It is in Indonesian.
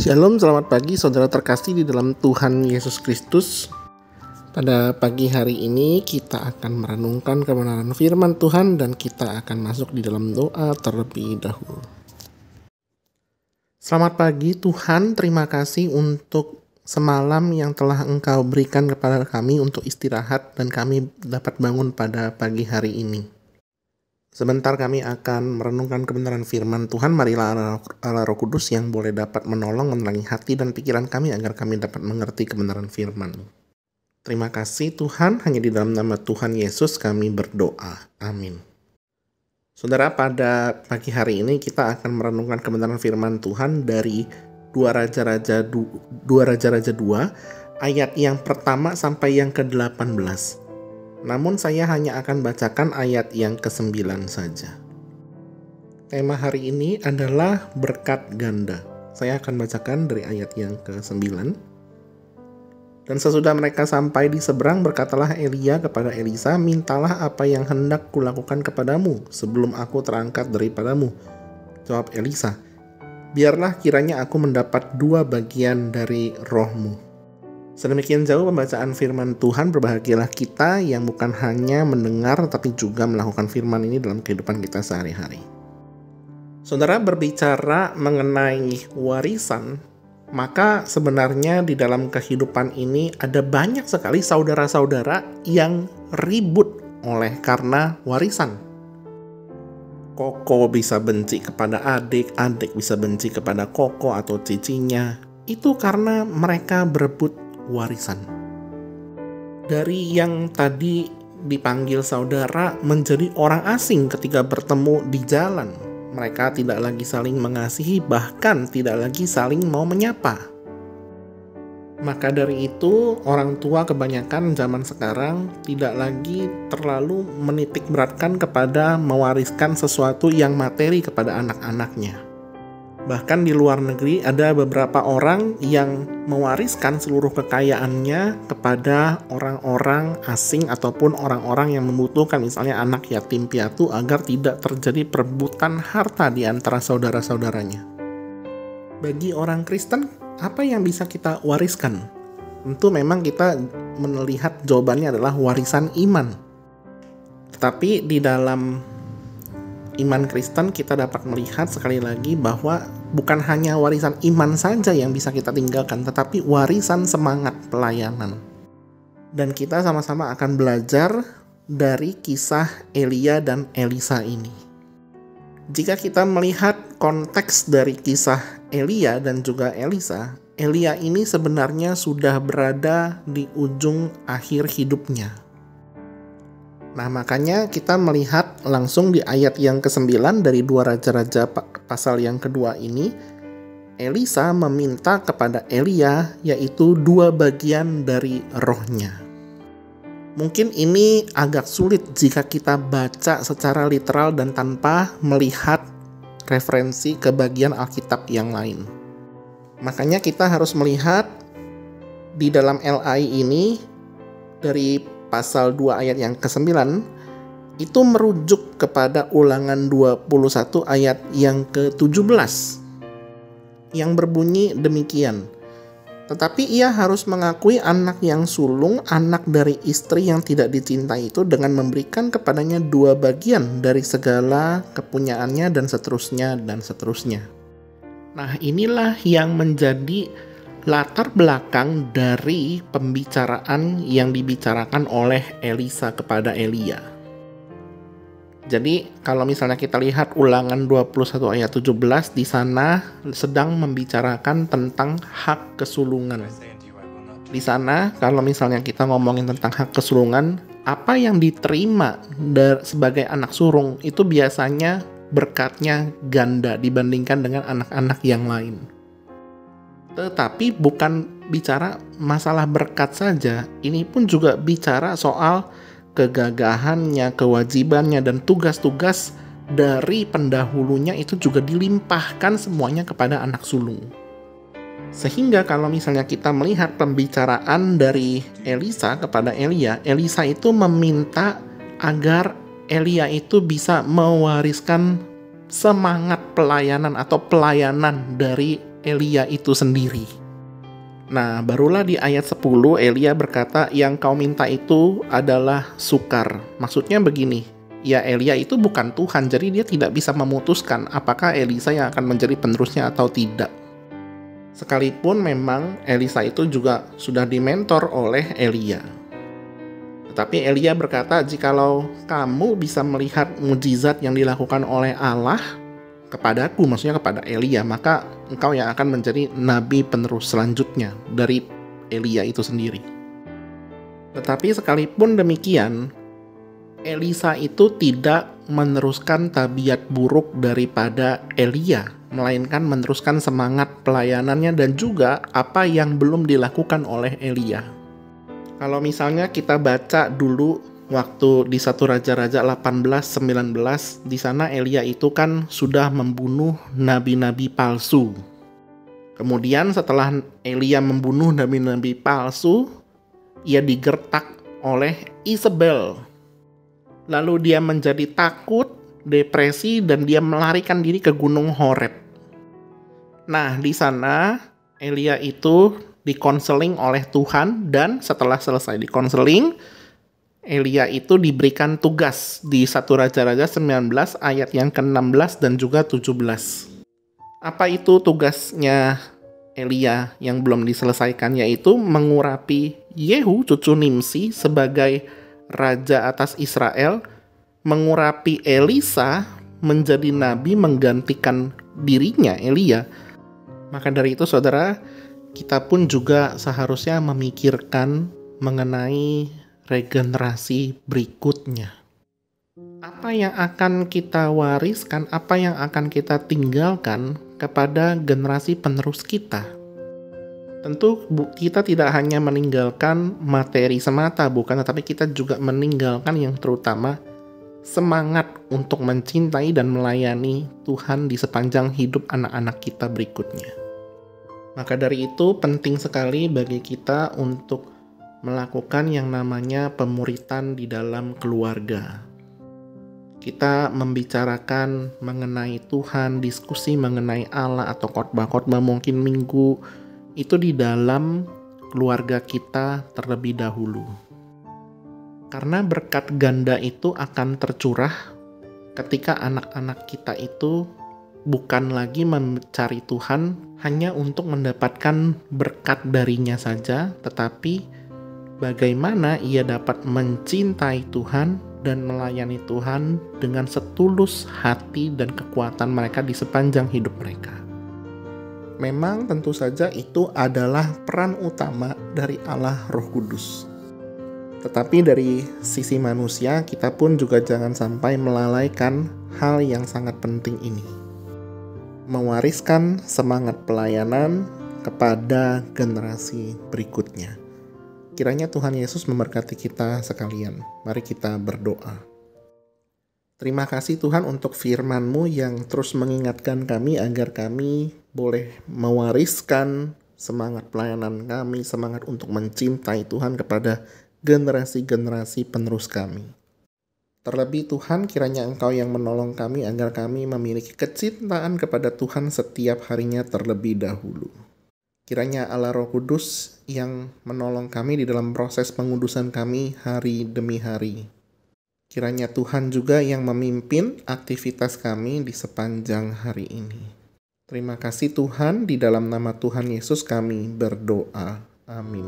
Shalom, selamat pagi saudara terkasih di dalam Tuhan Yesus Kristus. Pada pagi hari ini kita akan merenungkan kebenaran firman Tuhan dan kita akan masuk di dalam doa terlebih dahulu. Selamat pagi Tuhan, terima kasih untuk semalam yang telah Engkau berikan kepada kami untuk istirahat dan kami dapat bangun pada pagi hari ini. Sebentar kami akan merenungkan kebenaran firman Tuhan. Marilah Allah Roh Kudus yang boleh dapat menolong, menerangi hati dan pikiran kami agar kami dapat mengerti kebenaran firman. Terima kasih Tuhan, hanya di dalam nama Tuhan Yesus kami berdoa. Amin. Saudara, pada pagi hari ini kita akan merenungkan kebenaran firman Tuhan dari 2 Raja-Raja 2 ayat yang pertama sampai yang ke-18. Namun saya hanya akan bacakan ayat yang ke-9 saja. Tema hari ini adalah berkat ganda. Saya akan bacakan dari ayat yang ke-9. Dan sesudah mereka sampai di seberang, berkatalah Elia kepada Elisa, "Mintalah apa yang hendak kulakukan kepadamu sebelum aku terangkat daripadamu." Jawab Elisa, "Biarlah kiranya aku mendapat 2 bagian dari rohmu." Sedemikian jauh pembacaan firman Tuhan. Berbahagialah kita yang bukan hanya mendengar tapi juga melakukan firman ini dalam kehidupan kita sehari-hari. Saudara, berbicara mengenai warisan, maka sebenarnya di dalam kehidupan ini ada banyak sekali saudara-saudara yang ribut oleh karena warisan. Koko bisa benci kepada adik, adik bisa benci kepada koko atau cicinya. Itu karena mereka berebut warisan. Dari yang tadi dipanggil saudara menjadi orang asing ketika bertemu di jalan. Mereka tidak lagi saling mengasihi, bahkan tidak lagi saling mau menyapa. Maka dari itu, orang tua kebanyakan zaman sekarang tidak lagi terlalu menitik beratkan kepada mewariskan sesuatu yang materi kepada anak-anaknya. Bahkan di luar negeri ada beberapa orang yang mewariskan seluruh kekayaannya kepada orang-orang asing ataupun orang-orang yang membutuhkan, misalnya anak yatim piatu, agar tidak terjadi perebutan harta di antara saudara-saudaranya. Bagi orang Kristen, apa yang bisa kita wariskan? Tentu memang kita melihat jawabannya adalah warisan iman. Tetapi di dalam iman Kristen kita dapat melihat sekali lagi bahwa bukan hanya warisan iman saja yang bisa kita tinggalkan, tetapi warisan semangat pelayanan. Dan kita sama-sama akan belajar dari kisah Elia dan Elisa ini. Jika kita melihat konteks dari kisah Elia dan juga Elisa, Elia ini sebenarnya sudah berada di ujung akhir hidupnya. Nah, makanya kita melihat langsung di ayat yang ke-9 dari 2 Raja-Raja pasal yang kedua ini, Elisa meminta kepada Elia yaitu 2 bagian dari rohnya. Mungkin ini agak sulit jika kita baca secara literal dan tanpa melihat referensi ke bagian Alkitab yang lain. Makanya kita harus melihat di dalam LI ini dari pasal 2 ayat yang ke-9 itu merujuk kepada Ulangan 21 ayat yang ke-17 yang berbunyi demikian. Tetapi ia harus mengakui anak yang sulung, anak dari istri yang tidak dicintai itu, dengan memberikan kepadanya 2 bagian dari segala kepunyaannya dan seterusnya dan seterusnya. Nah, inilah yang menjadi latar belakang dari pembicaraan yang dibicarakan oleh Elisa kepada Elia. Jadi kalau misalnya kita lihat Ulangan 21 ayat 17, di sana sedang membicarakan tentang hak kesulungan. Di sana kalau misalnya kita ngomongin tentang hak kesulungan, apa yang diterima sebagai anak sulung itu biasanya berkatnya ganda dibandingkan dengan anak-anak yang lain. Tetapi bukan bicara masalah berkat saja, ini pun juga bicara soal kegagahannya, kewajibannya, dan tugas-tugas dari pendahulunya itu juga dilimpahkan semuanya kepada anak sulung. Sehingga kalau misalnya kita melihat pembicaraan dari Elisa kepada Elia, Elisa itu meminta agar Elia itu bisa mewariskan semangat pelayanan atau pelayanan dari Elia itu sendiri. Nah, barulah di ayat 10 Elia berkata, yang kau minta itu adalah sukar. Maksudnya begini, ya Elia itu bukan Tuhan, jadi dia tidak bisa memutuskan apakah Elisa yang akan menjadi penerusnya atau tidak. Sekalipun memang Elisa itu juga sudah dimentor oleh Elia. Tetapi Elia berkata, jikalau kamu bisa melihat mujizat yang dilakukan oleh Allah kepadaku, maksudnya kepada Elia, maka engkau yang akan menjadi nabi penerus selanjutnya dari Elia itu sendiri. Tetapi sekalipun demikian, Elisa itu tidak meneruskan tabiat buruk daripada Elia, melainkan meneruskan semangat pelayanannya dan juga apa yang belum dilakukan oleh Elia. Kalau misalnya kita baca dulu waktu di 1 Raja-Raja 18-19, di sana Elia itu kan sudah membunuh nabi-nabi palsu. Kemudian setelah Elia membunuh nabi-nabi palsu, ia digertak oleh Isabel. Lalu dia menjadi takut, depresi, dan dia melarikan diri ke Gunung Horeb. Nah, di sana Elia itu dikonseling oleh Tuhan, dan setelah selesai dikonseling, Elia itu diberikan tugas di 1 Raja-Raja 19 ayat yang ke-16 dan juga 17. Apa itu tugasnya Elia yang belum diselesaikan? Yaitu mengurapi Yehu cucu Nimsi sebagai raja atas Israel, mengurapi Elisa menjadi nabi menggantikan dirinya Elia. Maka dari itu saudara, kita pun juga seharusnya memikirkan mengenai regenerasi berikutnya. Apa yang akan kita wariskan, apa yang akan kita tinggalkan kepada generasi penerus kita? Tentu kita tidak hanya meninggalkan materi semata, bukan, tetapi kita juga meninggalkan yang terutama semangat untuk mencintai dan melayani Tuhan di sepanjang hidup anak-anak kita berikutnya. Maka dari itu penting sekali bagi kita untuk melakukan yang namanya pemuritan di dalam keluarga. Kita membicarakan mengenai Tuhan, diskusi mengenai Allah atau khotbah-khotbah mungkin minggu itu di dalam keluarga kita terlebih dahulu. Karena berkat ganda itu akan tercurah ketika anak-anak kita itu bukan lagi mencari Tuhan hanya untuk mendapatkan berkat darinya saja, tetapi bagaimana ia dapat mencintai Tuhan dan melayani Tuhan dengan setulus hati dan kekuatan mereka di sepanjang hidup mereka. Memang tentu saja itu adalah peran utama dari Allah Roh Kudus. Tetapi dari sisi manusia, kita pun juga jangan sampai melalaikan hal yang sangat penting ini. Mewariskan semangat pelayanan kepada generasi berikutnya. Kiranya Tuhan Yesus memberkati kita sekalian. Mari kita berdoa. Terima kasih Tuhan untuk firman-Mu yang terus mengingatkan kami agar kami boleh mewariskan semangat pelayanan kami, semangat untuk mencintai Tuhan kepada generasi-generasi penerus kami. Terlebih Tuhan, kiranya Engkau yang menolong kami agar kami memiliki kecintaan kepada Tuhan setiap harinya terlebih dahulu. Kiranya Allah Roh Kudus yang menolong kami di dalam proses pengudusan kami hari demi hari. Kiranya Tuhan juga yang memimpin aktivitas kami di sepanjang hari ini. Terima kasih Tuhan, di dalam nama Tuhan Yesus kami berdoa. Amin.